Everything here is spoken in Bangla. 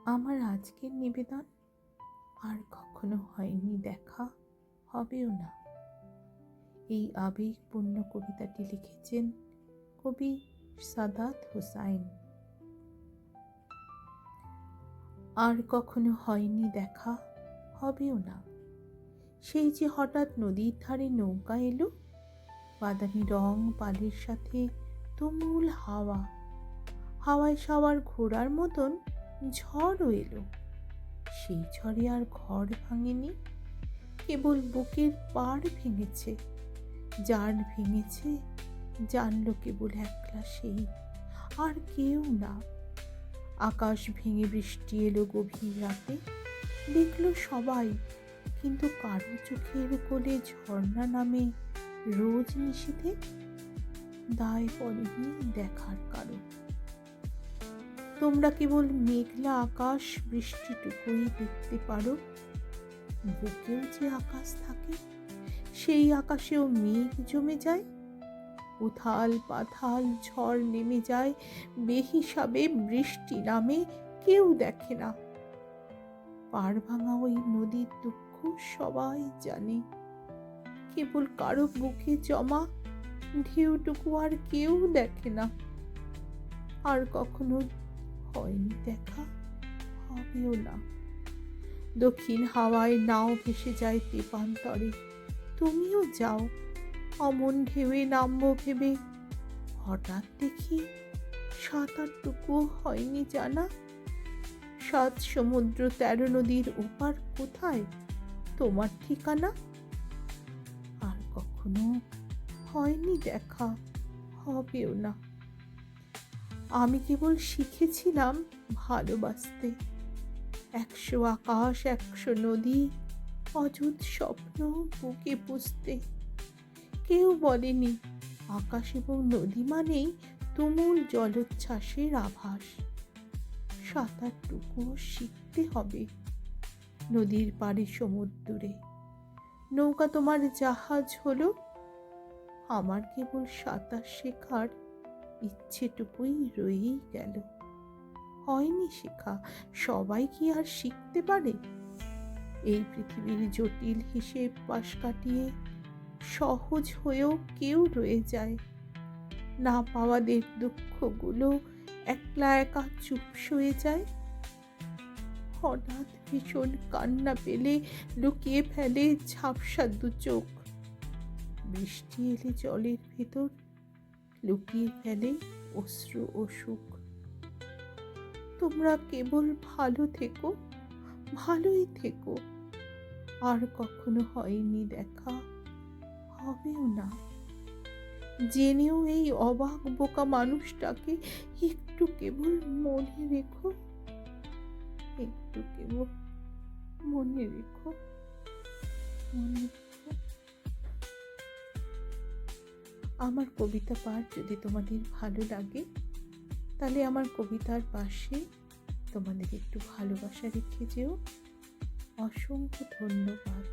আমার আজকের নিবেদন আর কখনো হয়নি দেখা, হবেও না। এই আবেগপূর্ণ কবিতাটি লিখেছেন কবি সাদাত হোসাইন। আর কখনো হয়নি দেখা, হবেও না। সেই যে হঠাৎ নদীর ধারে নৌকা এলো, বাদামি রং পালের সাথে তুমুল হাওয়া, হাওয়ায় সবার ঘোড়ার মতন ঝড়ও এলো। সেই ঝড়ে আর ঘর ভাঙেনি, কেবল বুকের পাড় ভেঙেছে। যার ভেঙেছে জানলো কেবল একলা সেই, আর কেউ না। আকাশ ভেঙে বৃষ্টি এলো গভীর রাতে, দেখলো সবাই, কিন্তু কারো চোখের কোলে ঝর্ণা নামে রোজ নিশীথে দায় পড়েনি দেখার কারো। তোমরা কেবল মেঘলা আকাশ বৃষ্টিটুকুই দেখতে পারো, বুকেও যে আকাশ থাকে, সেই আকাশেও মেঘ জমে যায়। উথাল পাথাল ঝড় নেমে যায়, বেহিসাবে বৃষ্টি নামে, কেউ দেখে না। পাড় ভাঙা ওই নদীর দুঃখ সবাই জানে, কেবল কারো বুকে জমা ঢেউটুকু আর কেউ দেখে না। আর কখনো হয়নি দেখা, হবেও না। দক্ষিণ হাওয়ায় নাও ভেসে যায় তেপান্তরে, তুমিও যাও অমন ঢেউয়ে নামবো ভেবে। হঠাৎ দেখি সাঁতারটুকুও হয়নি জানা। 7 সমুদ্র 13 নদীর ওপার কোথায় তোমার ঠিকানা? আর কখনো হয়নি দেখা, হবেও না। আমি কেবল শিখেছিলাম ভালোবাসতে, 100 আকাশ 100 নদী, অযুত স্বপ্ন বুকে পুষতে। কেউ বলেনি আকাশ এবং নদী মানেই তুমুল জলোচ্ছ্বাসের আভাস। সাঁতারটুকুও শিখতে হবে নদীর পাড়ে সমুদ্রে। নৌকা তোমার জাহাজ হলো, আমার কেবল সাঁতার শেখার ইচ্ছেটুকুই রয়েই গেল। হয়নি শেখা, সবাই কি আর শিখতে পারে? এই পৃথিবীর জটিল হিসেব পাশ কাটিয়ে সহজ হয়েও কেউ রয়ে যায়। না পাওয়াদের দুঃখগুলো একলা একা চুপ সয়ে যায়। হঠাৎ ভীষণ কান্না পেলে লুকিয়ে ফেলে ঝাপসা দু চোখ। বৃষ্টি এলে জলের ভেতর লুকিয়ে ফেলে অশ্রু ও সুখ। তোমরা কেবল ভালো থেকো, ভালোই থেকো। আর কখনো হয়নি দেখা, হবেও না। জেনেও এই অবাক বোকা মানুষটাকে একটু কেবল মনে রেখো, একটু কেবল মনে রেখো, মনে রেখো। আমার কবিতা পাঠ যদি তোমাদের ভালো লাগে, তাহলে আমার কবিতার পাশে তোমাদের একটু ভালোবাসা রেখে যেও। অসংখ্য ধন্যবাদ।